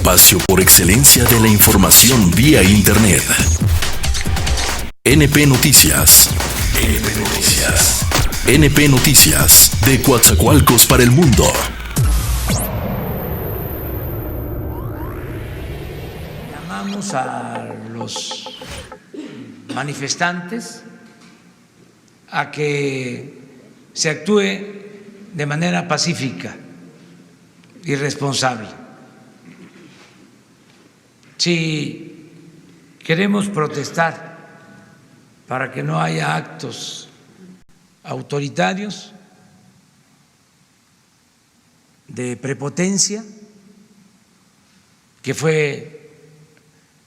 espacio por excelencia de la información vía Internet. NP Noticias. NP Noticias. NP Noticias, de Coatzacoalcos para el mundo. Llamamos a los manifestantes a que se actúe de manera pacífica y responsable. Si queremos protestar para que no haya actos autoritarios de prepotencia, que fue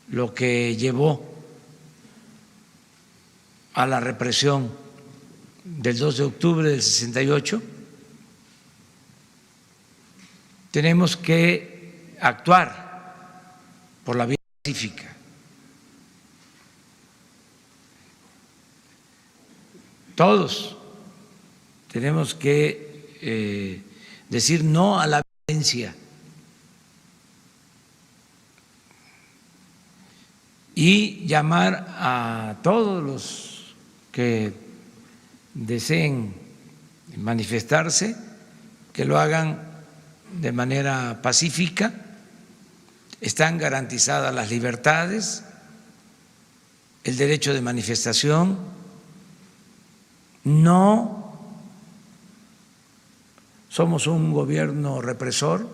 lo que llevó a la represión del 2 de octubre del 68, tenemos que actuar por la vía pacífica. Todos tenemos que decir no a la violencia y llamar a todos los que deseen manifestarse que lo hagan de manera pacífica. Están garantizadas las libertades, el derecho de manifestación. No somos un gobierno represor.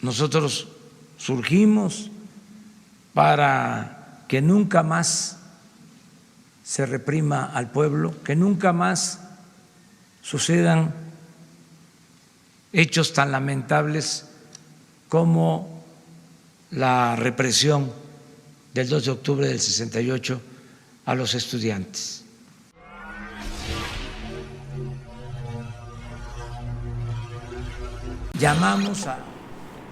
Nosotros surgimos para que nunca más se reprima al pueblo, que nunca más sucedan hechos tan lamentables como la represión del 2 de octubre del 68 a los estudiantes. Llamamos a...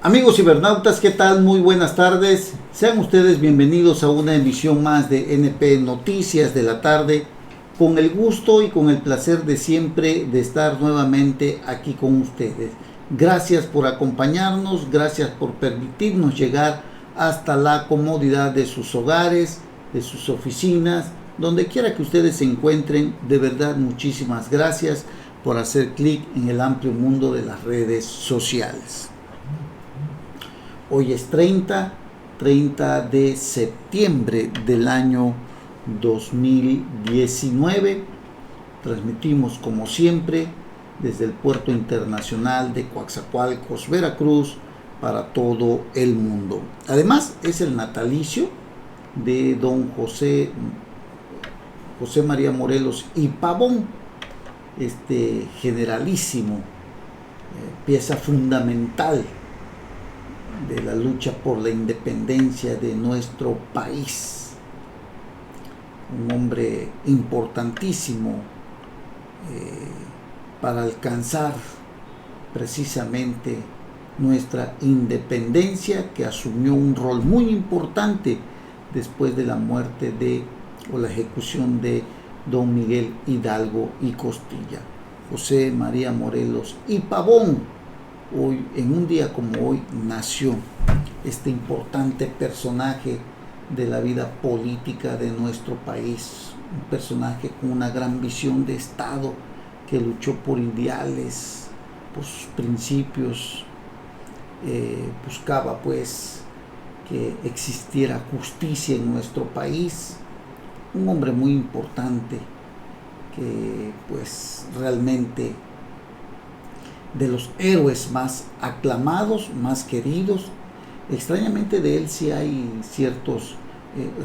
Amigos cibernautas, ¿qué tal? Muy buenas tardes. Sean ustedes bienvenidos a una emisión más de NP Noticias de la tarde, con el gusto y con el placer de siempre de estar nuevamente aquí con ustedes. Gracias por acompañarnos, gracias por permitirnos llegar hasta la comodidad de sus hogares, de sus oficinas, donde quiera que ustedes se encuentren. De verdad, muchísimas gracias por hacer clic en el amplio mundo de las redes sociales. Hoy es 30 de septiembre del año 2019. Transmitimos como siempre desde el Puerto Internacional de Coatzacoalcos, Veracruz, para todo el mundo. Además, es el natalicio de don José María Morelos y Pavón, este generalísimo, pieza fundamental de la lucha por la independencia de nuestro país. Un hombre importantísimo para alcanzar precisamente nuestra independencia, que asumió un rol muy importante después de la muerte o la ejecución de don Miguel Hidalgo y Costilla. José María Morelos y Pavón. Hoy, en un día como hoy, nació este importante personaje de la vida política de nuestro país, un personaje con una gran visión de Estado, que luchó por ideales, por sus principios, buscaba pues que existiera justicia en nuestro país. Un hombre muy importante, que pues realmente de los héroes más aclamados, más queridos. Extrañamente de él sí hay ciertos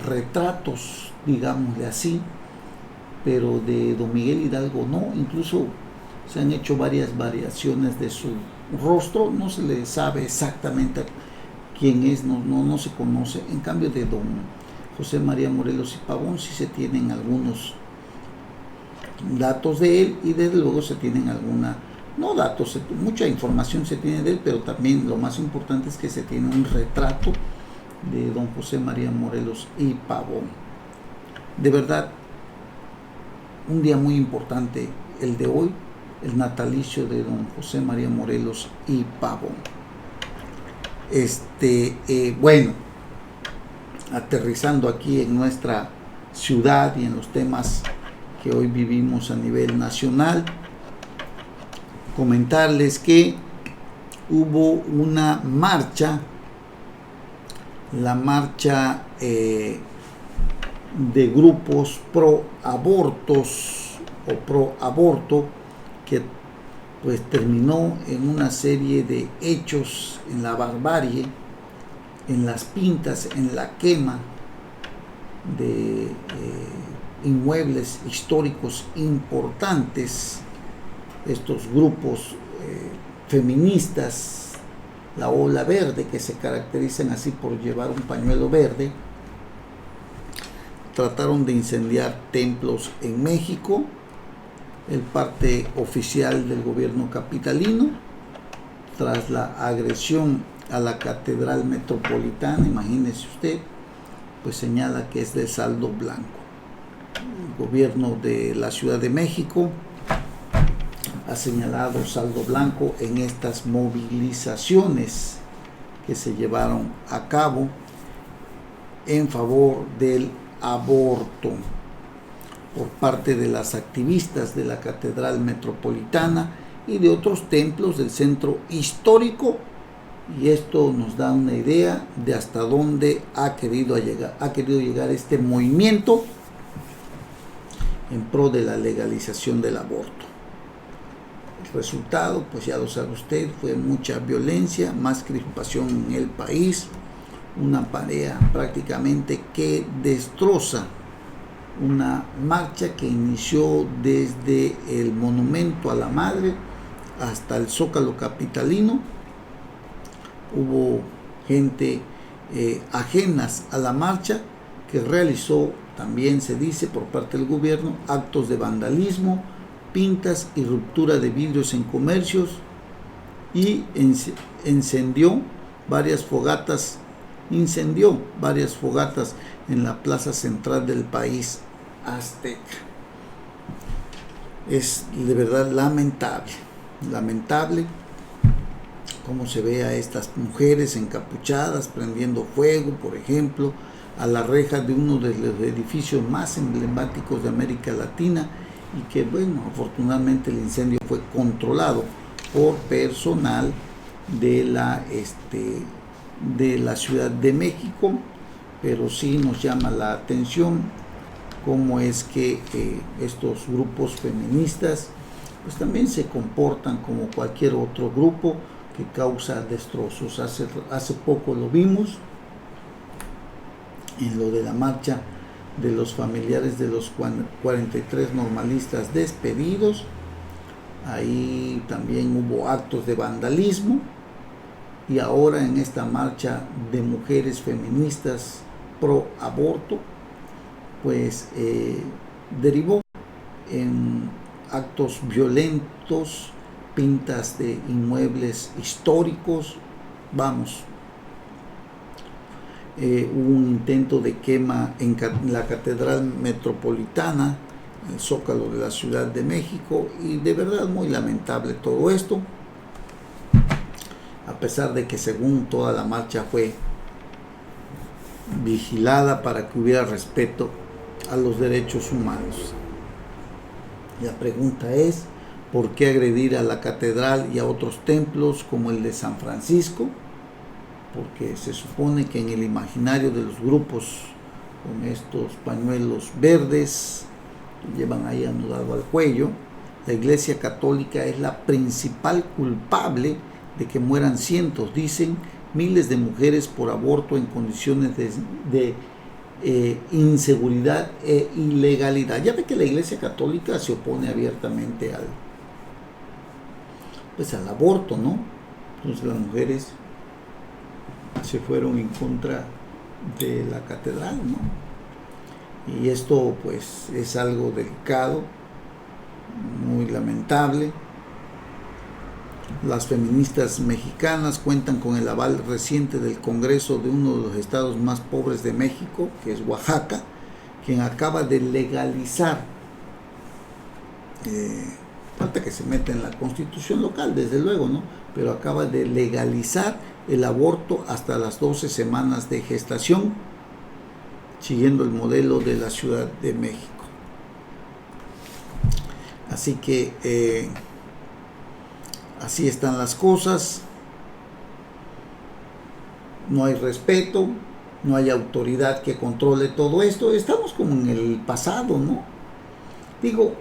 retratos, digámosle así, pero de don Miguel Hidalgo no. Incluso se han hecho varias variaciones de su rostro, no se le sabe exactamente quién es, no se conoce. En cambio de don José María Morelos y Pavón sí se tienen algunos datos de él, y desde luego se tienen mucha información se tiene de él, pero también lo más importante es que se tiene un retrato de don José María Morelos y Pavón. De verdad, un día muy importante el de hoy, el natalicio de don José María Morelos y Pavón. Bueno, aterrizando aquí en nuestra ciudad y en los temas que hoy vivimos a nivel nacional, comentarles que hubo una marcha, la marcha de grupos pro abortos o pro aborto, que pues terminó en una serie de hechos, en la barbarie, en las pintas, en la quema de inmuebles históricos importantes. Estos grupos feministas, la ola verde, que se caracterizan así por llevar un pañuelo verde, trataron de incendiar templos en México, el parte oficial del gobierno capitalino, tras la agresión a la Catedral Metropolitana. Imagínese usted, pues señala que es de saldo blanco. El gobierno de la Ciudad de México ha señalado saldo blanco en estas movilizaciones que se llevaron a cabo en favor del aborto por parte de las activistas de la Catedral Metropolitana y de otros templos del centro histórico, y esto nos da una idea de hasta dónde ha querido llegar este movimiento en pro de la legalización del aborto. El resultado, pues ya lo sabe usted, fue mucha violencia, más crispación en el país, una marea prácticamente que destroza una marcha que inició desde el Monumento a la Madre hasta el Zócalo capitalino. Hubo gente ajenas a la marcha que realizó, también se dice por parte del gobierno, actos de vandalismo, pintas y ruptura de vidrios en comercios, y incendió varias fogatas en la plaza central del país azteca. Es de verdad lamentable cómo se ve a estas mujeres encapuchadas prendiendo fuego, por ejemplo, a la reja de uno de los edificios más emblemáticos de América Latina, y que, bueno, afortunadamente el incendio fue controlado por personal de la Ciudad de México. Pero sí nos llama la atención cómo es que estos grupos feministas pues también se comportan como cualquier otro grupo que causa destrozos. Hace poco lo vimos en lo de la marcha de los familiares de los 43 normalistas despedidos. Ahí también hubo actos de vandalismo, y ahora en esta marcha de mujeres feministas pro aborto, pues derivó en actos violentos, pintas de inmuebles históricos. Hubo un intento de quema en la Catedral Metropolitana, el Zócalo de la Ciudad de México, y de verdad muy lamentable todo esto, a pesar de que según toda la marcha fue vigilada para que hubiera respeto a los derechos humanos. La pregunta es, ¿por qué agredir a la catedral y a otros templos como el de San Francisco? Porque se supone que en el imaginario de los grupos con estos pañuelos verdes que llevan ahí anudado al cuello, la Iglesia Católica es la principal culpable de que mueran cientos, dicen, miles de mujeres por aborto en condiciones de inseguridad e ilegalidad. Ya ve que la Iglesia Católica se opone abiertamente al aborto, ¿no? Entonces las mujeres se fueron en contra de la catedral, ¿no? Y esto pues es algo delicado, muy lamentable. Las feministas mexicanas cuentan con el aval reciente del Congreso de uno de los estados más pobres de México, que es Oaxaca, quien acaba de legalizar falta que se meta en la constitución local, desde luego, ¿no? Pero acaba de legalizar el aborto hasta las 12 semanas de gestación, siguiendo el modelo de la Ciudad de México. Así que así están las cosas. No hay respeto, no hay autoridad que controle todo esto. Estamos como en el pasado, ¿no? Digo,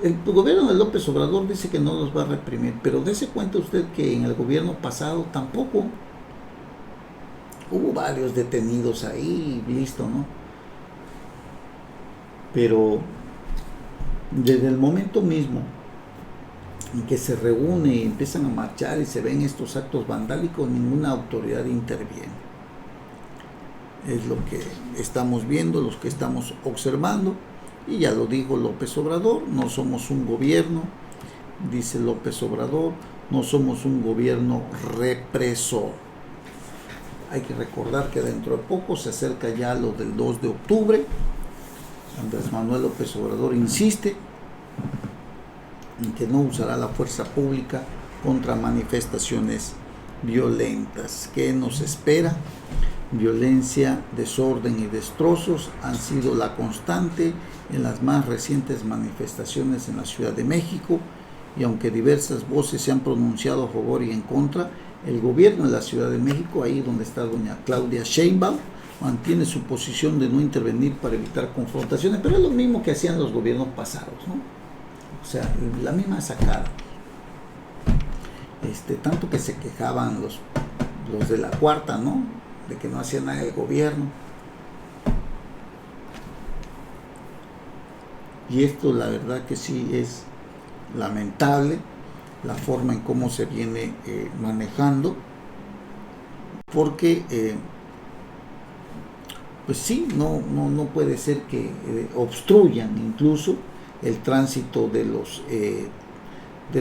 el gobierno de López Obrador dice que no los va a reprimir, pero dése cuenta usted que en el gobierno pasado tampoco. Hubo varios detenidos ahí, listo, ¿no? Pero desde el momento mismo en que se reúne y empiezan a marchar y se ven estos actos vandálicos, ninguna autoridad interviene. Es lo que estamos viendo, los que estamos observando, y ya lo dijo López Obrador, no somos un gobierno, dice López Obrador, no somos un gobierno represor. Hay que recordar que dentro de poco se acerca ya lo del 2 de octubre. Andrés Manuel López Obrador insiste en que no usará la fuerza pública contra manifestaciones violentas. ¿Qué nos espera? Violencia, desorden y destrozos han sido la constante en las más recientes manifestaciones en la Ciudad de México, y aunque diversas voces se han pronunciado a favor y en contra, el gobierno de la Ciudad de México, ahí donde está doña Claudia Sheinbaum, mantiene su posición de no intervenir para evitar confrontaciones, pero es lo mismo que hacían los gobiernos pasados, ¿no? O sea, la misma sacada. Tanto que se quejaban los de la cuarta, ¿no? De que no hacía nada el gobierno. Y esto la verdad que sí es lamentable, la forma en cómo se viene manejando, porque pues sí, no puede ser que obstruyan incluso el tránsito de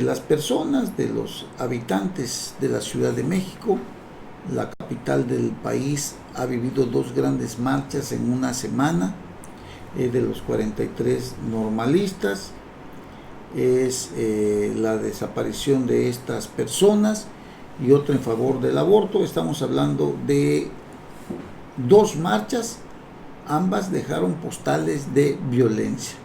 las personas, de los habitantes de la Ciudad de México. La capital del país ha vivido 2 grandes marchas en una semana, de los 43 normalistas, es la desaparición de estas personas y otra en favor del aborto. Estamos hablando de 2 marchas, ambas dejaron postales de violencia.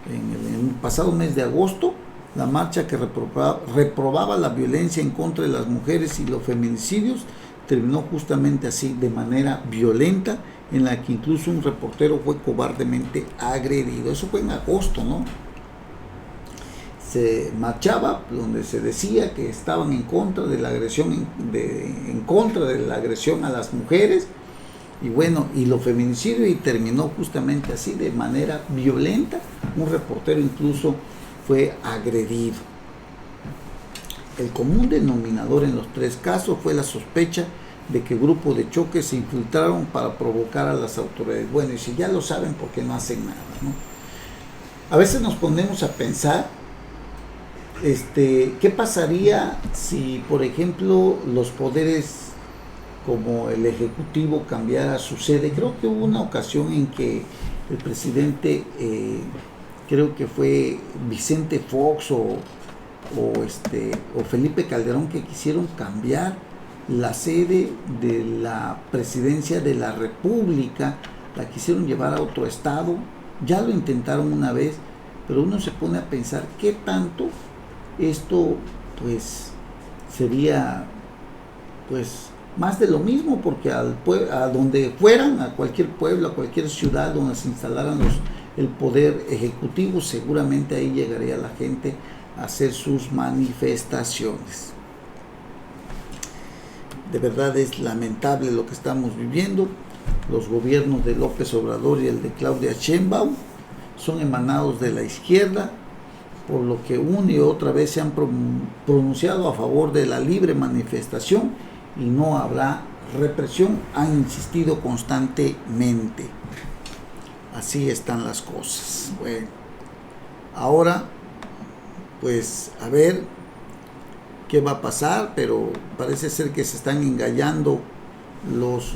En el pasado mes de agosto, la marcha que reprobaba la violencia en contra de las mujeres y los feminicidios terminó justamente así, de manera violenta, en la que incluso un reportero fue cobardemente agredido. Eso fue en agosto, ¿no? Se marchaba donde se decía que estaban en contra de la agresión, en contra de la agresión a las mujeres, y bueno, y los feminicidios, y terminó justamente así, de manera violenta. Un reportero incluso fue agredido. El común denominador en los 3 casos fue la sospecha de que grupos de choque se infiltraron para provocar a las autoridades. Bueno, y si ya lo saben, ¿por qué no hacen nada, no? A veces nos ponemos a pensar, ¿qué pasaría si, por ejemplo, los poderes como el Ejecutivo cambiara su sede? Creo que hubo una ocasión en que el presidente, creo que fue Vicente Fox o Felipe Calderón, que quisieron cambiar la sede de la presidencia de la República, la quisieron llevar a otro estado. Ya lo intentaron una vez, pero uno se pone a pensar qué tanto esto pues sería pues más de lo mismo, porque a donde fueran, a cualquier pueblo, a cualquier ciudad donde se instalaran el poder ejecutivo, seguramente ahí llegaría la gente a hacer sus manifestaciones. De verdad es lamentable lo que estamos viviendo. Los gobiernos de López Obrador y el de Claudia Sheinbaum son emanados de la izquierda, por lo que una y otra vez se han pronunciado a favor de la libre manifestación y no habrá represión, han insistido constantemente. Así están las cosas. Bueno, ahora pues a ver qué va a pasar, pero parece ser que se están engallando los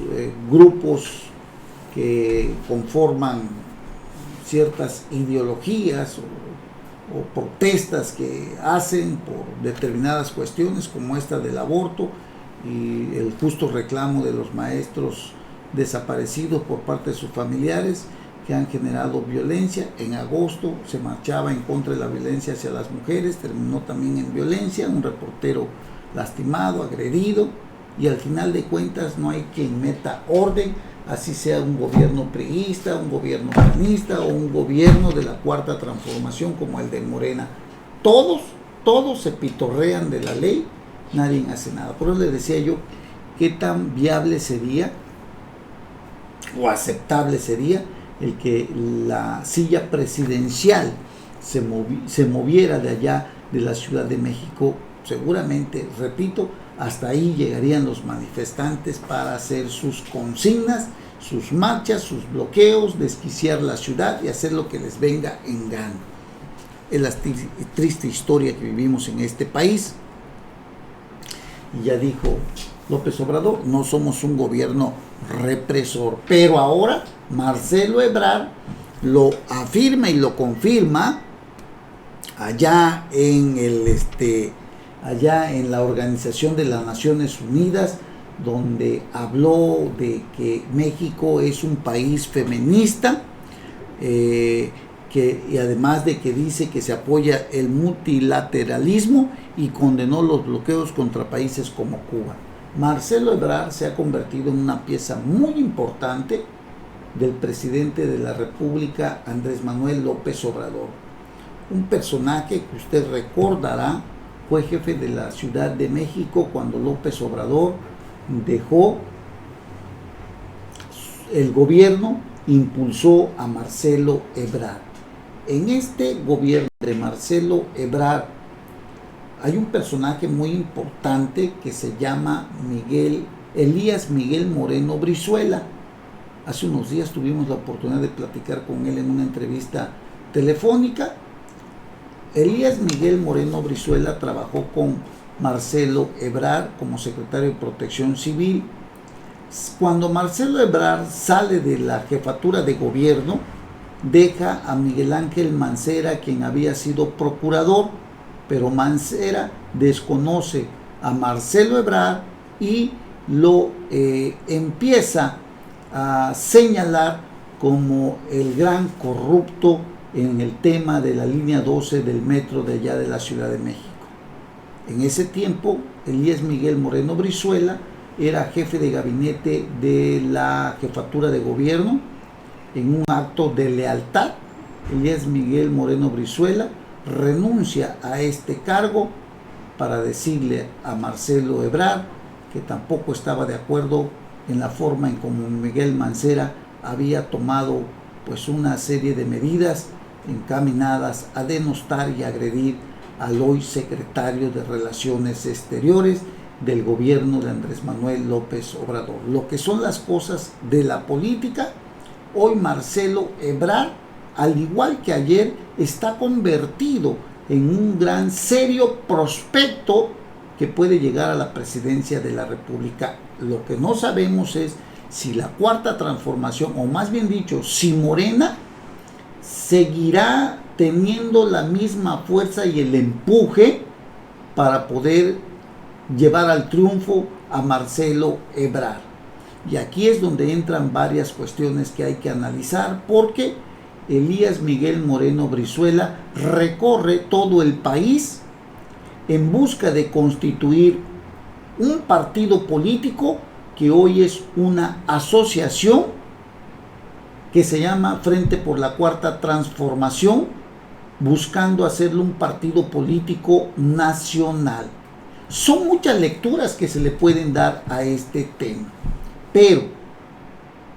grupos que conforman ciertas ideologías o protestas que hacen por determinadas cuestiones como esta del aborto y el justo reclamo de los maestros desaparecidos por parte de sus familiares, que han generado violencia. En agosto se marchaba en contra de la violencia hacia las mujeres, terminó también en violencia, un reportero lastimado, agredido, y al final de cuentas no hay quien meta orden, así sea un gobierno priista, un gobierno panista o un gobierno de la Cuarta Transformación como el de Morena. Todos se pitorrean de la ley, nadie hace nada. Por eso les decía yo, qué tan viable sería o aceptable sería el que la silla presidencial se moviera de allá de la Ciudad de México. Seguramente, repito, hasta ahí llegarían los manifestantes para hacer sus consignas, sus marchas, sus bloqueos, desquiciar la ciudad y hacer lo que les venga en gana. Es la triste historia que vivimos en este país. Y ya dijo López Obrador, no somos un gobierno represor, pero ahora Marcelo Ebrard lo afirma y lo confirma allá en la Organización de las Naciones Unidas, donde habló de que México es un país feminista, y además de que dice que se apoya el multilateralismo y condenó los bloqueos contra países como Cuba. Marcelo Ebrard se ha convertido en una pieza muy importante del presidente de la República, Andrés Manuel López Obrador. Un personaje que usted recordará fue jefe de la Ciudad de México cuando López Obrador dejó el gobierno, impulsó a Marcelo Ebrard. En este gobierno de Marcelo Ebrard hay un personaje muy importante que se llama Elías Miguel Moreno Brizuela. Hace unos días tuvimos la oportunidad de platicar con él en una entrevista telefónica. Elías Miguel Moreno Brizuela trabajó con Marcelo Ebrard como secretario de Protección Civil. Cuando Marcelo Ebrard sale de la jefatura de gobierno, deja a Miguel Ángel Mancera, quien había sido procurador, pero Mancera desconoce a Marcelo Ebrard y lo empieza a señalar como el gran corrupto en el tema de la línea 12 del metro de allá de la Ciudad de México. En ese tiempo, Elías Miguel Moreno Brizuela era jefe de gabinete de la jefatura de gobierno. En un acto de lealtad, Elías Miguel Moreno Brizuela renuncia a este cargo para decirle a Marcelo Ebrard que tampoco estaba de acuerdo en la forma en como Miguel Mancera había tomado pues una serie de medidas encaminadas a denostar y agredir al hoy secretario de Relaciones Exteriores del gobierno de Andrés Manuel López Obrador. Lo que son las cosas de la política, hoy Marcelo Ebrard, al igual que ayer, está convertido en un gran serio prospecto que puede llegar a la presidencia de la República. Lo que no sabemos es si la Cuarta Transformación, o más bien dicho, si Morena seguirá teniendo la misma fuerza y el empuje para poder llevar al triunfo a Marcelo Ebrard. Y aquí es donde entran varias cuestiones que hay que analizar, porque Elías Miguel Moreno Brizuela recorre todo el país en busca de constituir un partido político que hoy es una asociación que se llama Frente por la Cuarta Transformación, buscando hacerlo un partido político nacional. Son muchas lecturas que se le pueden dar a este tema, pero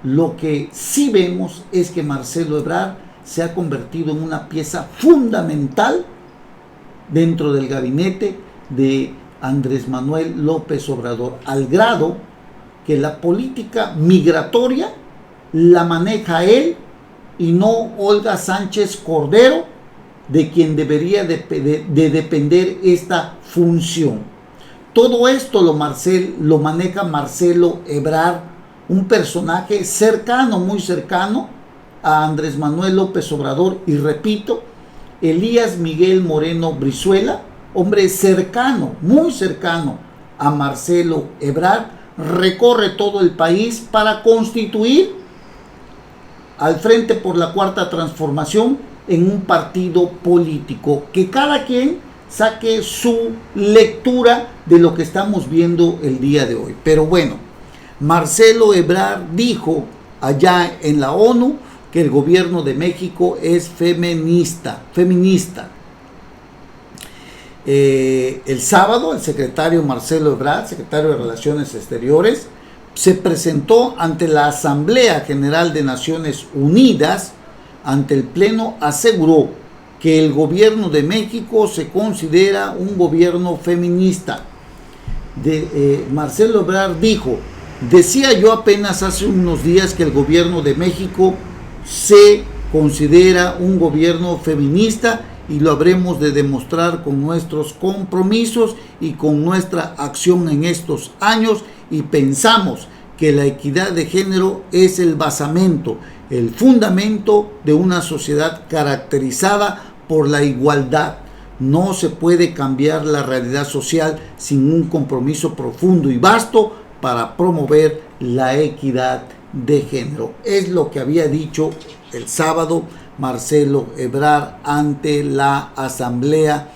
lo que sí vemos es que Marcelo Ebrard se ha convertido en una pieza fundamental dentro del gabinete de Andrés Manuel López Obrador, al grado que la política migratoria la maneja él y no Olga Sánchez Cordero, de quien debería de depender esta función. Todo esto lo maneja Marcelo Ebrard, un personaje cercano, muy cercano a Andrés Manuel López Obrador, y repito, Elías Miguel Moreno Brizuela, hombre cercano, muy cercano a Marcelo Ebrard, recorre todo el país para constituir al Frente por la Cuarta Transformación en un partido político, que cada quien saque su lectura de lo que estamos viendo el día de hoy. Pero bueno, Marcelo Ebrard dijo allá en la ONU que el gobierno de México es feminista. El sábado, el secretario Marcelo Ebrard, secretario de Relaciones Exteriores, se presentó ante la Asamblea General de Naciones Unidas. Ante el Pleno aseguró que el gobierno de México se considera un gobierno feminista. Marcelo Ebrard dijo: decía yo apenas hace unos días que el gobierno de México se considera un gobierno feminista, y lo habremos de demostrar con nuestros compromisos y con nuestra acción en estos años, y pensamos que la equidad de género es el basamento, el fundamento de una sociedad caracterizada por la igualdad. No se puede cambiar la realidad social sin un compromiso profundo y vasto para promover la equidad de género. Es lo que había dicho el sábado Marcelo Ebrard ante la Asamblea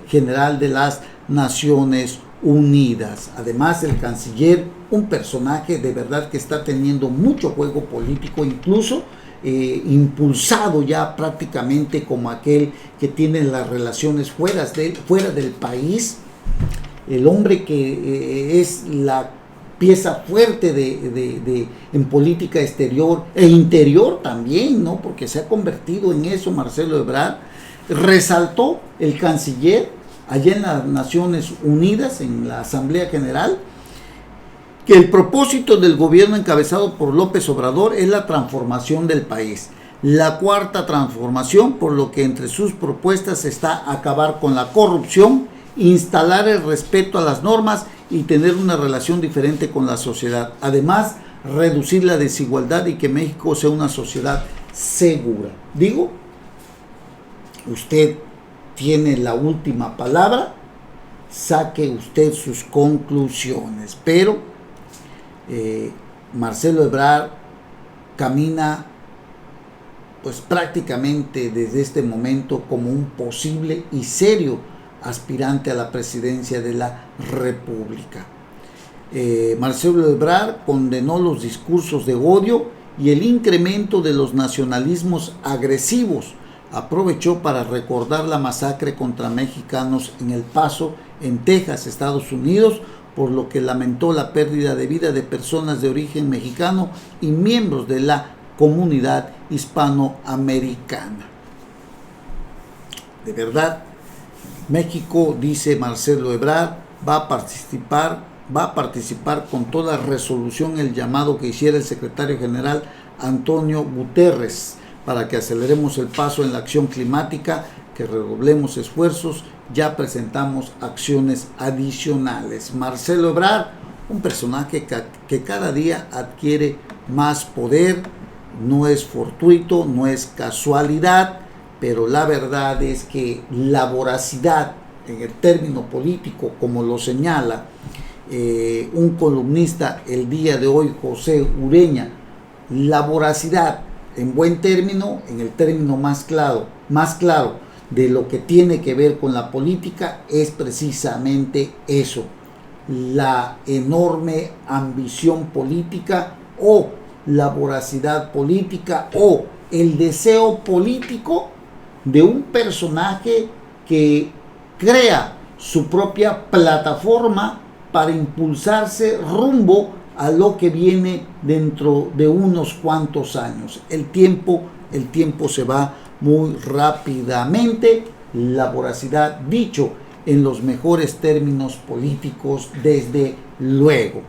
General de las Naciones Unidas. Además, el canciller, un personaje de verdad que está teniendo mucho juego político, incluso impulsado ya prácticamente como aquel que tiene las relaciones fuera del país, el hombre que es la pieza fuerte en política exterior e interior también, ¿no? Porque se ha convertido en eso Marcelo Ebrard. Resaltó el canciller allá en las Naciones Unidas, en la Asamblea General, que el propósito del gobierno encabezado por López Obrador es la transformación del país, la cuarta transformación, por lo que entre sus propuestas está acabar con la corrupción, instalar el respeto a las normas y tener una relación diferente con la sociedad. Además, reducir la desigualdad y que México sea una sociedad segura. Digo, usted tiene la última palabra, saque usted sus conclusiones, pero Marcelo Ebrard camina pues prácticamente desde este momento como un posible y serio aspirante a la presidencia de la República. Marcelo Ebrard condenó los discursos de odio y el incremento de los nacionalismos agresivos. Aprovechó para recordar la masacre contra mexicanos en El Paso, en Texas, Estados Unidos, por lo que lamentó la pérdida de vida de personas de origen mexicano y miembros de la comunidad hispanoamericana. De verdad, México, dice Marcelo Ebrard, va a participar con toda resolución el llamado que hiciera el secretario general Antonio Guterres para que aceleremos el paso en la acción climática, que redoblemos esfuerzos. Ya presentamos acciones adicionales. Marcelo Ebrard, un personaje que cada día adquiere más poder, no es fortuito, no es casualidad, pero la verdad es que la voracidad en el término político, como lo señala un columnista el día de hoy, José Ureña, la voracidad en buen término, en el término más claro de lo que tiene que ver con la política, es precisamente eso: la enorme ambición política, o la voracidad política, o el deseo político de un personaje que crea su propia plataforma para impulsarse rumbo a lo que viene dentro de unos cuantos años. El tiempo se va muy rápidamente. La voracidad, dicho en los mejores términos políticos, desde luego,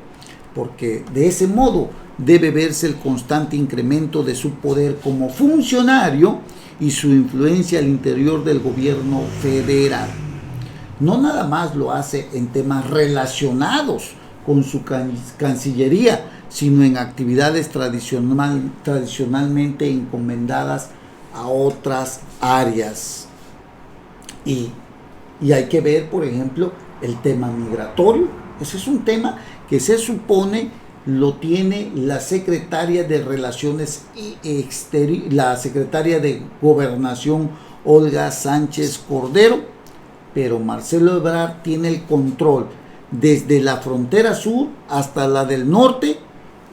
porque de ese modo debe verse el constante incremento de su poder como funcionario y su influencia al interior del gobierno federal. No nada más lo hace en temas relacionados con su cancillería, sino en actividades tradicionalmente encomendadas a otras áreas. Y hay que ver, por ejemplo, el tema migratorio. Ese es un tema que se supone lo tiene la secretaria de Relaciones Exteriores, la secretaria de Gobernación, Olga Sánchez Cordero, pero Marcelo Ebrard tiene el control desde la frontera sur hasta la del norte,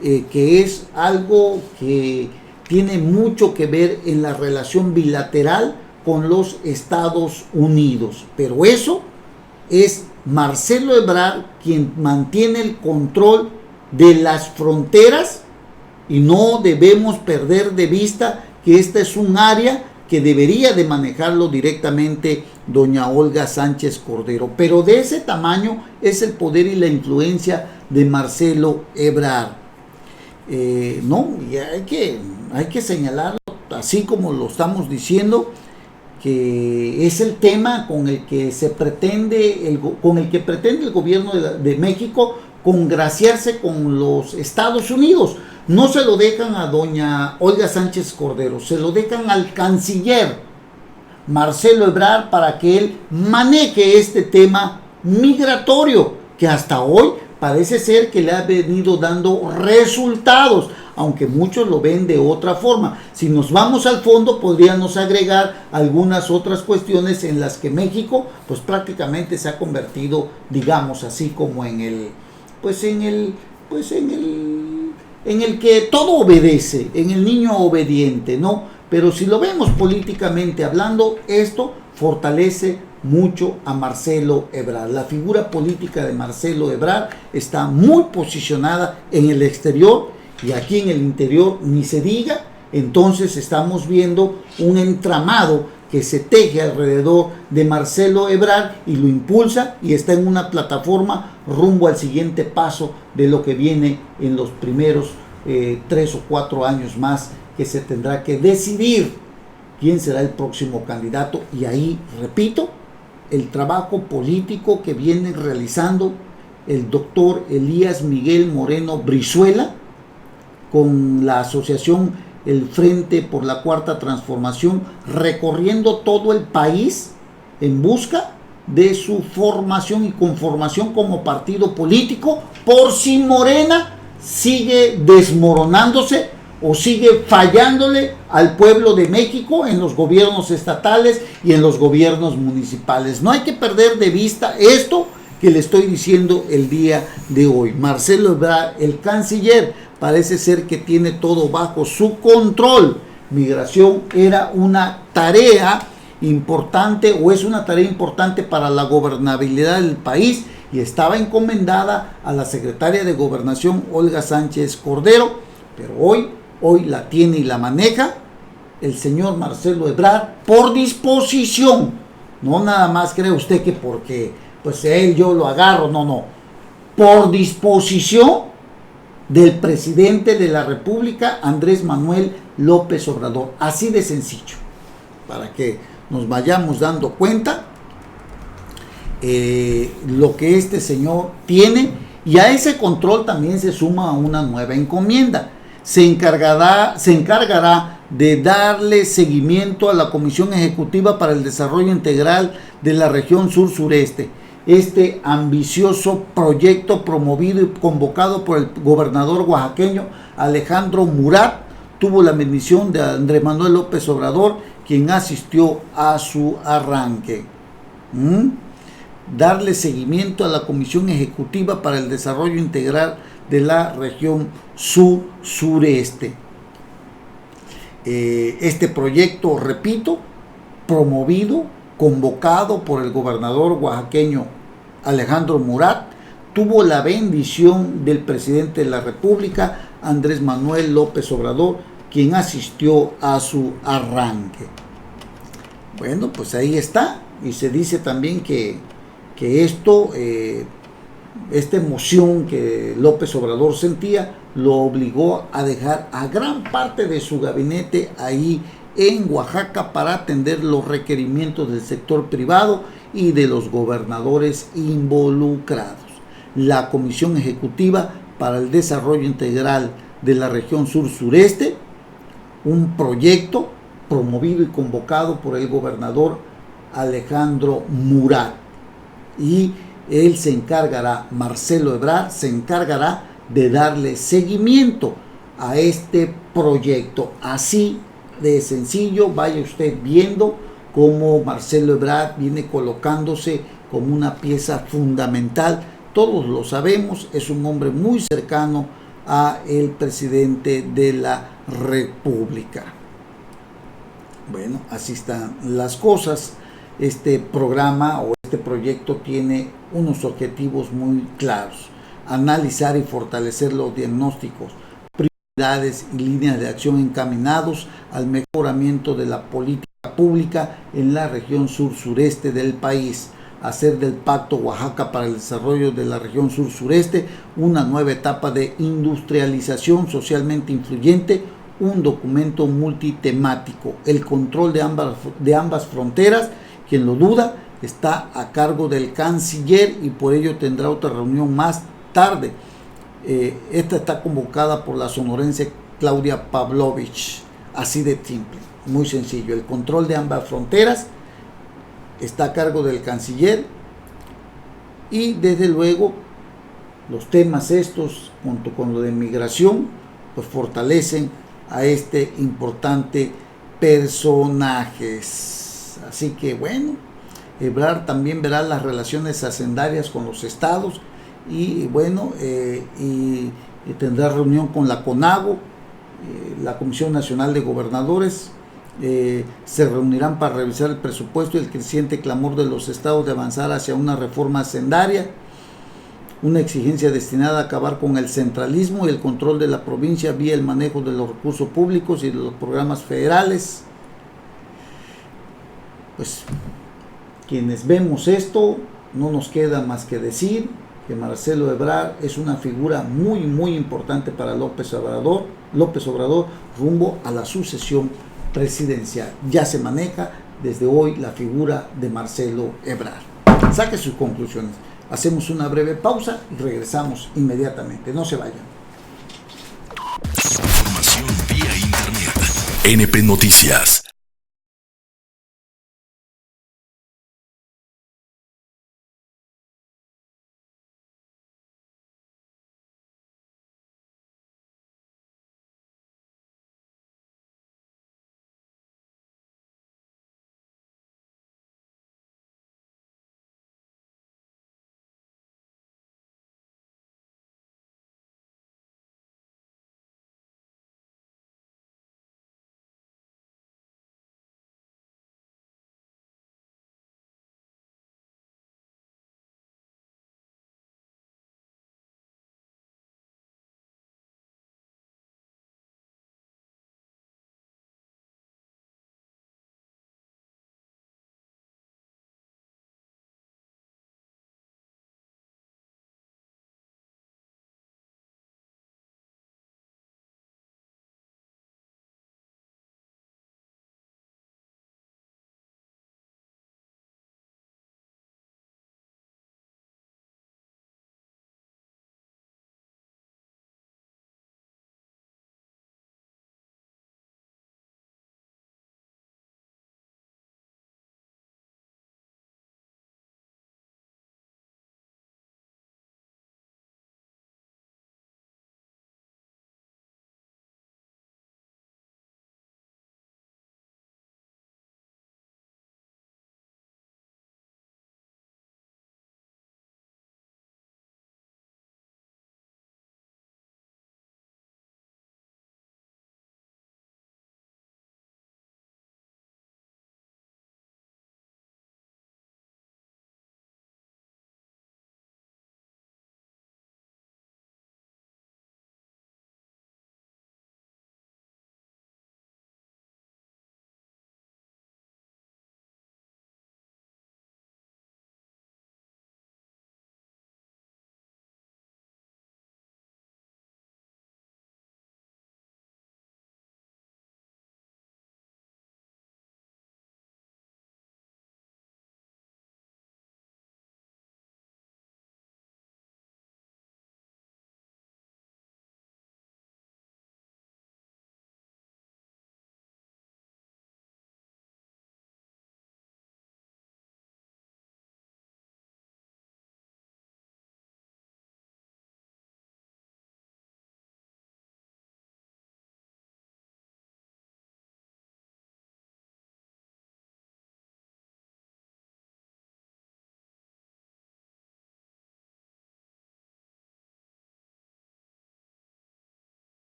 que es algo que tiene mucho que ver en la relación bilateral con los Estados Unidos. Pero eso es Marcelo Ebrard quien mantiene el control de las fronteras, y no debemos perder de vista que esta es un área que debería de manejarlo directamente doña Olga Sánchez Cordero. Pero de ese tamaño es el poder y la influencia de Marcelo Ebrard. No, y hay que señalarlo así como lo estamos diciendo, que es el tema con el que pretende el gobierno de México congraciarse con los Estados Unidos. No se lo dejan a doña Olga Sánchez Cordero, se lo dejan al canciller Marcelo Ebrard para que él maneje este tema migratorio, que hasta hoy parece ser que le ha venido dando resultados, aunque muchos lo ven de otra forma. Si nos vamos al fondo, podríamos agregar algunas otras cuestiones en las que México pues prácticamente se ha convertido, digamos así, como en el que todo obedece, en el niño obediente, ¿no? Pero si lo vemos políticamente hablando, esto fortalece mucho a Marcelo Ebrard. La figura política de Marcelo Ebrard está muy posicionada en el exterior, y aquí en el interior ni se diga. Entonces estamos viendo un entramado que se teje alrededor de Marcelo Ebrard y lo impulsa, y está en una plataforma rumbo al siguiente paso de lo que viene en los primeros 3 o 4 años más, que se tendrá que decidir quién será el próximo candidato. Y ahí, repito, el trabajo político que viene realizando el doctor Elías Miguel Moreno Brizuela con la asociación El Frente por la Cuarta Transformación, recorriendo todo el país en busca de su formación y conformación como partido político, por si Morena sigue desmoronándose o sigue fallándole al pueblo de México en los gobiernos estatales y en los gobiernos municipales. No hay que perder de vista esto que le estoy diciendo el día de hoy. Marcelo Ebrard, el canciller, parece ser que tiene todo bajo su control. Migración era una tarea importante, o es una tarea importante para la gobernabilidad del país, y estaba encomendada a la secretaria de Gobernación, Olga Sánchez Cordero, pero hoy la tiene y la maneja el señor Marcelo Ebrard por disposición. No nada más cree usted que porque pues él yo lo agarro, no, por disposición del presidente de la República, Andrés Manuel López Obrador. Así de sencillo, para que nos vayamos dando cuenta lo que este señor tiene. Y a ese control también se suma una nueva encomienda. Se encargará de darle seguimiento a la Comisión Ejecutiva para el Desarrollo Integral de la Región Sur-Sureste. Este ambicioso proyecto, promovido y convocado por el gobernador oaxaqueño Alejandro Murat, tuvo la bendición de Andrés Manuel López Obrador, quien asistió a su arranque. Darle seguimiento a la Comisión Ejecutiva para el Desarrollo Integral de la Región Sur-Sureste. Este proyecto, repito, promovido, convocado por el gobernador oaxaqueño Alejandro Murat, tuvo la bendición del presidente de la República, Andrés Manuel López Obrador, quien asistió a su arranque. Bueno, pues ahí está. Y se dice también que esta emoción que López Obrador sentía lo obligó a dejar a gran parte de su gabinete ahí en Oaxaca para atender los requerimientos del sector privado y de los gobernadores involucrados. La Comisión Ejecutiva para el Desarrollo Integral de la Región Sur-Sureste, un proyecto promovido y convocado por el gobernador Alejandro Murat. Y él se encargará, Marcelo Ebrard se encargará de darle seguimiento a este proyecto. Así de sencillo, vaya usted viendo cómo Marcelo Ebrard viene colocándose como una pieza fundamental. Todos lo sabemos, es un hombre muy cercano a el presidente de la República. Bueno, así están las cosas. Este programa o este proyecto tiene unos objetivos muy claros: analizar y fortalecer los diagnósticos, prioridades y líneas de acción encaminados al mejoramiento de la política pública en la región sur-sureste del país, hacer del Pacto Oaxaca para el Desarrollo de la región sur-sureste una nueva etapa de industrialización socialmente influyente, un documento multitemático. El control de ambas fronteras, quien lo duda, está a cargo del canciller y por ello tendrá otra reunión más tarde. Esta está convocada por la sonorense Claudia Pavlovich. Así de simple, muy sencillo. El control de ambas fronteras está a cargo del canciller y desde luego los temas estos, junto con lo de migración, pues fortalecen a este importante personajes. Así que bueno, Ebrard también verá las relaciones hacendarias con los estados y bueno, y tendrá reunión con la CONAGO, la Comisión Nacional de Gobernadores. Se reunirán para revisar el presupuesto y el creciente clamor de los estados de avanzar hacia una reforma hacendaria, una exigencia destinada a acabar con el centralismo y el control de la provincia vía el manejo de los recursos públicos y de los programas federales. Pues quienes vemos esto, no nos queda más que decir que Marcelo Ebrard es una figura muy importante para López Obrador rumbo a la sucesión presidencial. Ya se maneja desde hoy la figura de Marcelo Ebrard. Saque sus conclusiones. Hacemos una breve pausa y regresamos inmediatamente. No se vayan. Información vía internet. NP Noticias.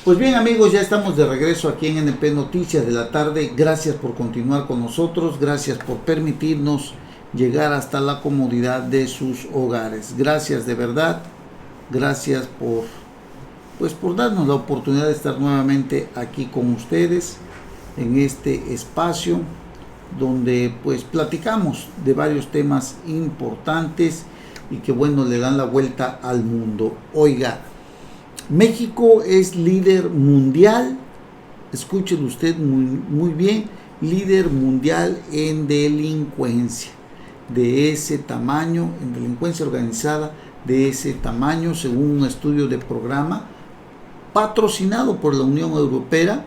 Pues bien, amigos, ya estamos de regreso aquí en NP Noticias de la tarde. Gracias por continuar con nosotros, gracias por permitirnos llegar hasta la comodidad de sus hogares. Gracias de verdad, gracias por darnos la oportunidad de estar nuevamente aquí con ustedes en este espacio donde pues platicamos de varios temas importantes y que bueno, le dan la vuelta al mundo. Oiga, México es líder mundial, escúchelo usted muy bien, líder mundial en delincuencia de ese tamaño, en delincuencia organizada de ese tamaño, según un estudio de programa patrocinado por la Unión Europea,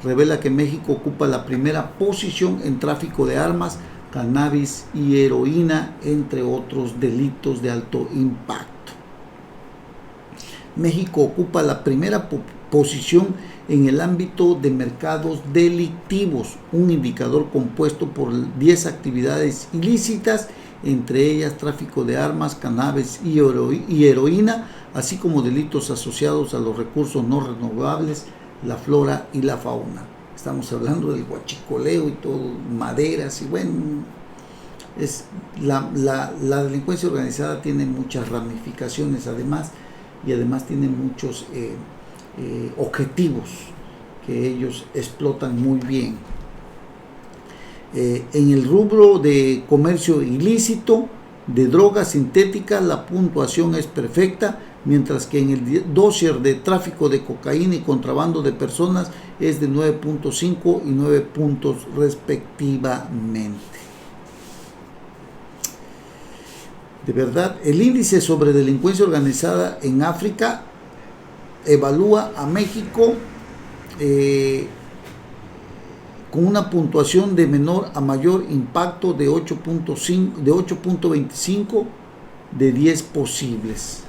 revela que México ocupa la primera posición en tráfico de armas, cannabis y heroína, entre otros delitos de alto impacto. México ocupa la primera posición en el ámbito de mercados delictivos, un indicador compuesto por 10 actividades ilícitas, entre ellas tráfico de armas, cannabis y heroína, así como delitos asociados a los recursos no renovables, la flora y la fauna. Estamos hablando del huachicoleo y todo, maderas y bueno, la delincuencia organizada tiene muchas ramificaciones además, y además tiene muchos objetivos que ellos explotan muy bien. En el rubro de comercio ilícito de drogas sintéticas la puntuación es perfecta, mientras que en el dossier de tráfico de cocaína y contrabando de personas es de 9.5 y 9 puntos respectivamente. De verdad, el índice sobre delincuencia organizada en África evalúa a México con una puntuación de menor a mayor impacto de 8.25 de 10 posibles.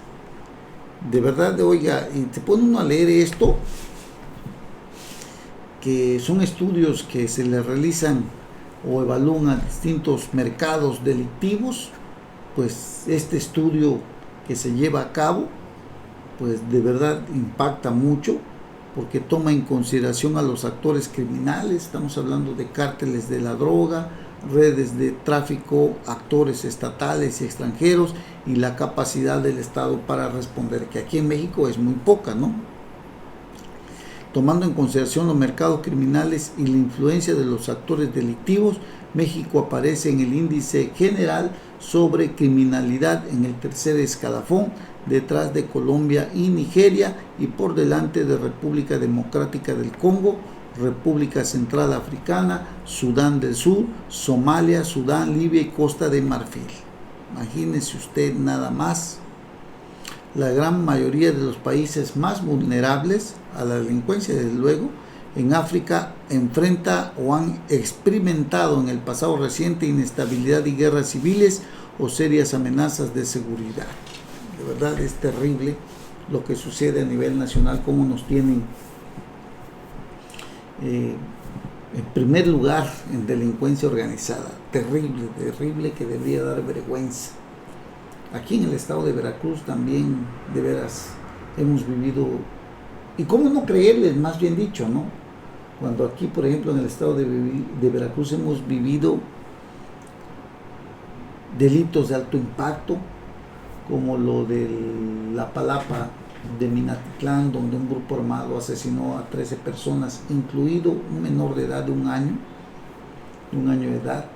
De verdad, oiga, y te pone uno a leer esto, que son estudios que se le realizan o evalúan a distintos mercados delictivos. Pues este estudio que se lleva a cabo, pues de verdad impacta mucho, porque toma en consideración a los actores criminales. Estamos hablando de cárteles de la droga, redes de tráfico, actores estatales y extranjeros, y la capacidad del Estado para responder, que aquí en México es muy poca, ¿no? Tomando en consideración los mercados criminales y la influencia de los actores delictivos, México aparece en el índice general sobre criminalidad en el tercer escalafón, detrás de Colombia y Nigeria, y por delante de República Democrática del Congo, República Central Africana, Sudán del Sur, Somalia, Sudán, Libia y Costa de Marfil. Imagínese usted nada más. La gran mayoría de los países más vulnerables a la delincuencia, desde luego, en África enfrenta o han experimentado en el pasado reciente inestabilidad y guerras civiles o serias amenazas de seguridad. De verdad es terrible lo que sucede a nivel nacional, cómo nos tienen en primer lugar en delincuencia organizada. Terrible, terrible, que debería dar vergüenza. Aquí en el estado de Veracruz también, de veras, hemos vivido, y cómo no creerles, más bien dicho, ¿no? Cuando aquí, por ejemplo, en el estado de Veracruz hemos vivido delitos de alto impacto, como lo de la Palapa de Minatitlán, donde un grupo armado asesinó a 13 personas, incluido un menor de edad de un año de edad.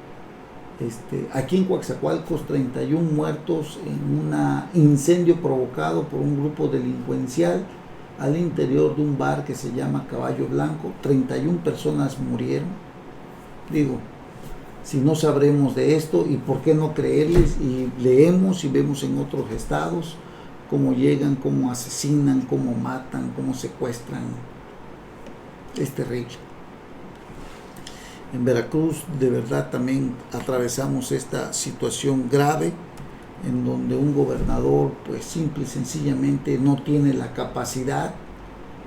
Aquí en Coatzacoalcos, 31 muertos en un incendio provocado por un grupo delincuencial al interior de un bar que se llama Caballo Blanco. 31 personas murieron. Digo, si no sabremos de esto, y por qué no creerles, y leemos y vemos en otros estados cómo llegan, cómo asesinan, cómo matan, cómo secuestran. Es terrible. En Veracruz de verdad también atravesamos esta situación grave, en donde un gobernador pues simple y sencillamente no tiene la capacidad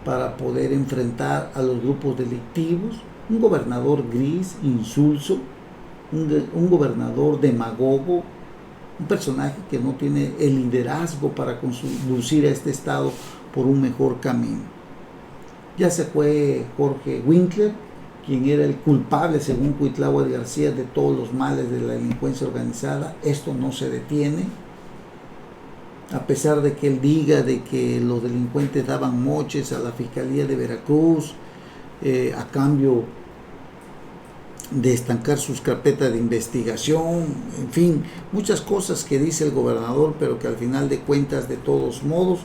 para poder enfrentar a los grupos delictivos. Un gobernador gris, insulso, un gobernador demagogo, un personaje que no tiene el liderazgo para conducir a este estado por un mejor camino. Ya se fue Jorge Winkler, quien era el culpable, según Cuitláhuac García, de todos los males de la delincuencia organizada. Esto no se detiene, a pesar de que él diga de que los delincuentes daban moches a la Fiscalía de Veracruz a cambio de estancar sus carpetas de investigación, en fin, muchas cosas que dice el gobernador, pero que al final de cuentas, de todos modos,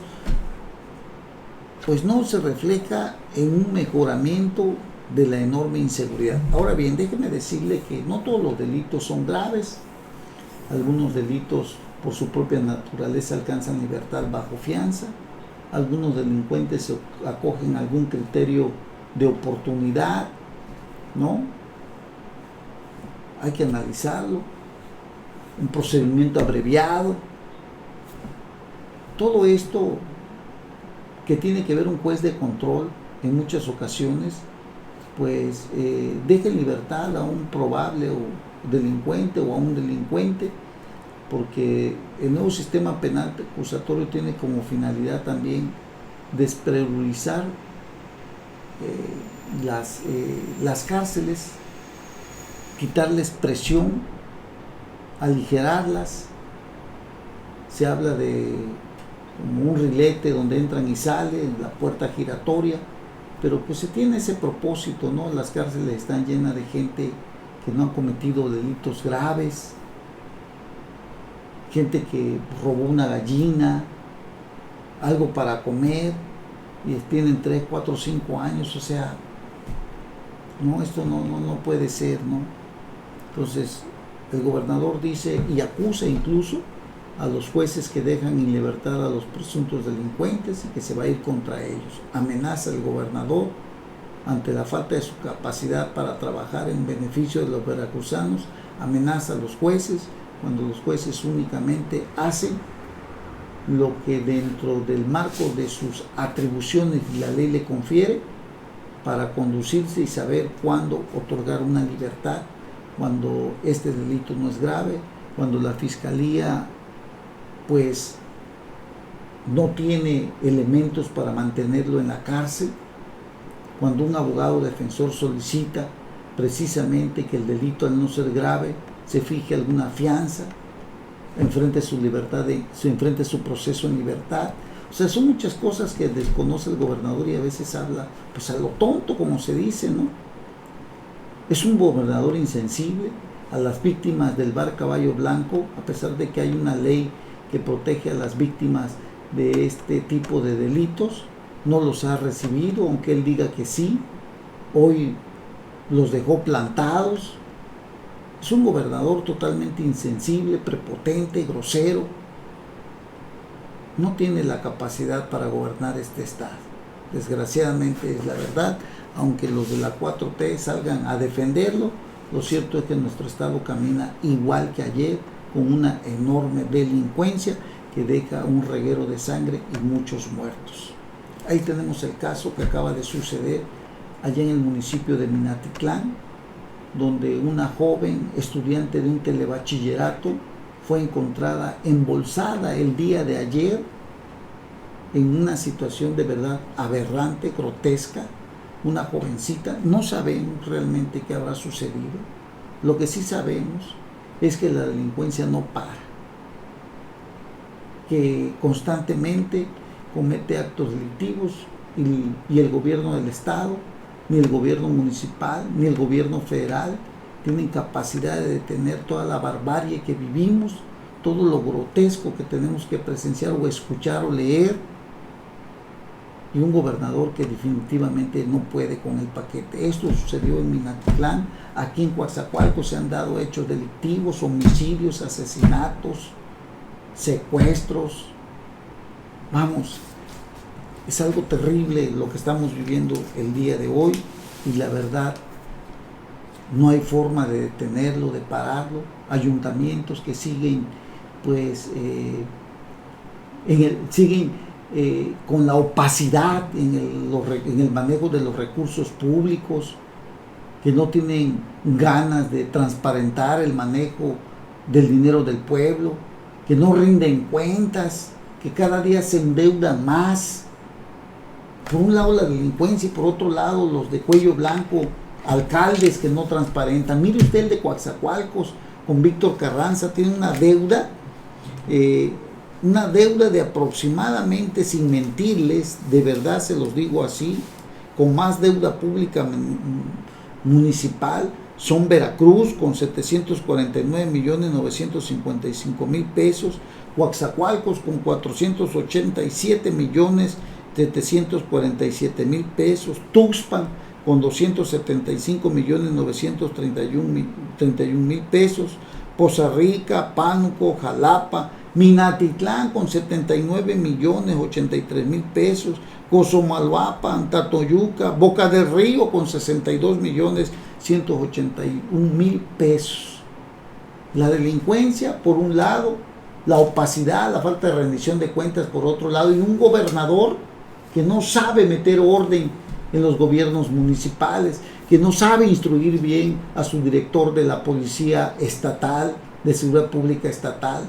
pues no se refleja en un mejoramiento de la enorme inseguridad. Ahora bien, déjeme decirle que no todos los delitos son graves. Algunos delitos por su propia naturaleza alcanzan libertad bajo fianza. Algunos delincuentes se acogen a algún criterio de oportunidad, ¿no? Hay que analizarlo. Un procedimiento abreviado. Todo esto que tiene que ver un juez de control en muchas ocasiones, pues deja en libertad a un probable delincuente o a un delincuente, porque el nuevo sistema penal acusatorio tiene como finalidad también despresurizar las cárceles, quitarles presión, aligerarlas. Se habla de como un rilete donde entran y salen, la puerta giratoria, pero pues se tiene ese propósito, ¿no? Las cárceles están llenas de gente que no ha cometido delitos graves, gente que robó una gallina, algo para comer, y tienen 3, 4, 5 años, o sea, no, esto no puede ser, ¿no? Entonces, el gobernador dice y acusa incluso a los jueces que dejan en libertad a los presuntos delincuentes y que se va a ir contra ellos. Amenaza al gobernador ante la falta de su capacidad para trabajar en beneficio de los veracruzanos. Amenaza a los jueces cuando los jueces únicamente hacen lo que dentro del marco de sus atribuciones la ley le confiere para conducirse y saber cuándo otorgar una libertad, cuando este delito no es grave, cuando la fiscalía pues no tiene elementos para mantenerlo en la cárcel, cuando un abogado defensor solicita precisamente que el delito, al no ser grave, se fije alguna fianza, enfrente su libertad, enfrente su proceso en libertad. O sea, son muchas cosas que desconoce el gobernador y a veces habla pues a lo tonto, como se dice, ¿no? Es un gobernador insensible a las víctimas del bar Caballo Blanco, a pesar de que hay una ley que protege a las víctimas de este tipo de delitos. No los ha recibido, aunque él diga que sí. Hoy los dejó plantados. Es un gobernador totalmente insensible, prepotente, grosero. No tiene la capacidad para gobernar este estado. Desgraciadamente es la verdad, aunque los de la 4T salgan a defenderlo, lo cierto es que nuestro estado camina igual que ayer, con una enorme delincuencia que deja un reguero de sangre y muchos muertos. Ahí tenemos el caso que acaba de suceder allá en el municipio de Minatitlán, donde una joven estudiante de un telebachillerato fue encontrada embolsada el día de ayer en una situación de verdad aberrante, grotesca. Una jovencita, no sabemos realmente qué habrá sucedido. Lo que sí sabemos es que la delincuencia no para, que constantemente comete actos delictivos y el gobierno del estado, ni el gobierno municipal, ni el gobierno federal tienen capacidad de detener toda la barbarie que vivimos, todo lo grotesco que tenemos que presenciar o escuchar o leer, y un gobernador que definitivamente no puede con el paquete. Esto sucedió en Minatitlán. Aquí en Coatzacoalcos se han dado hechos delictivos, homicidios, asesinatos, secuestros. Vamos, es algo terrible lo que estamos viviendo el día de hoy, y la verdad no hay forma de detenerlo, de pararlo. Ayuntamientos que siguen pues con la opacidad en el manejo de los recursos públicos, que no tienen ganas de transparentar el manejo del dinero del pueblo, que no rinden cuentas, que cada día se endeudan más, Por un lado la delincuencia y por otro lado los de cuello blanco, alcaldes que no transparentan. Mire usted el de Coatzacoalcos con Víctor Carranza, tiene una deuda de aproximadamente, sin mentirles, de verdad se los digo así, con más deuda pública municipal, son Veracruz con 749.955.000 pesos, Coatzacoalcos con 487.747.000 pesos, Tuxpan con 275.931.000 pesos, Poza Rica, Pánuco, Jalapa, Minatitlán con 79.083.000 pesos, Cozomalhuapan, Tatoyuca, Boca del Río con 62.181.000 pesos. La delincuencia por un lado, la opacidad, la falta de rendición de cuentas por otro lado, y un gobernador que no sabe meter orden en los gobiernos municipales, que no sabe instruir bien a su director de la Policía Estatal, de Seguridad Pública Estatal.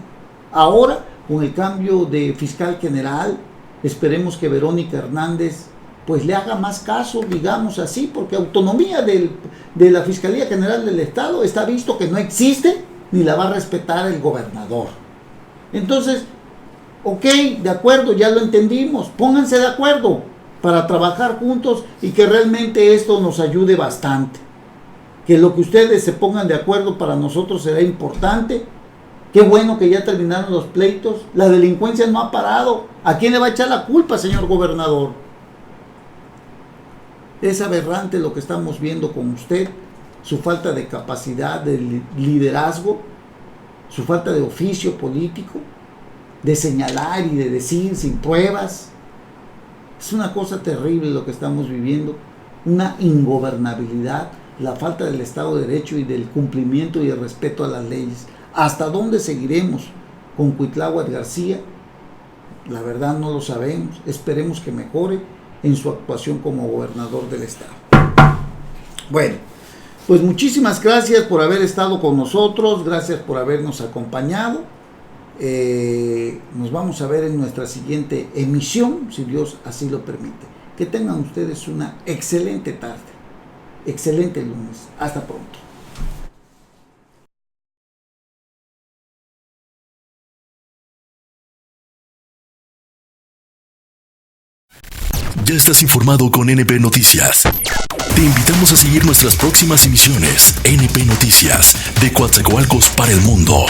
Ahora, con el cambio de fiscal general, esperemos que Verónica Hernández pues le haga más caso, digamos así, porque autonomía de la Fiscalía General del Estado está visto que no existe, ni la va a respetar el gobernador. Entonces, ok, de acuerdo, ya lo entendimos, pónganse de acuerdo para trabajar juntos y que realmente esto nos ayude bastante. Que lo que ustedes se pongan de acuerdo para nosotros será importante. Qué bueno que ya terminaron los pleitos. La delincuencia no ha parado. ¿A quién le va a echar la culpa, señor gobernador? Es aberrante lo que estamos viendo con usted, su falta de capacidad de liderazgo, su falta de oficio político, de señalar y de decir sin pruebas. Es una cosa terrible lo que estamos viviendo, una ingobernabilidad, la falta del Estado de Derecho y del cumplimiento y el respeto a las leyes. ¿Hasta dónde seguiremos con Cuitláhuac García? La verdad no lo sabemos. Esperemos que mejore en su actuación como gobernador del Estado. Bueno, pues muchísimas gracias por haber estado con nosotros, gracias por habernos acompañado. Nos vamos a ver en nuestra siguiente emisión, si Dios así lo permite. Que tengan ustedes una excelente tarde, excelente lunes. Hasta pronto. Ya estás informado con NP Noticias. Te invitamos a seguir nuestras próximas emisiones. NP Noticias, de Coatzacoalcos para el mundo.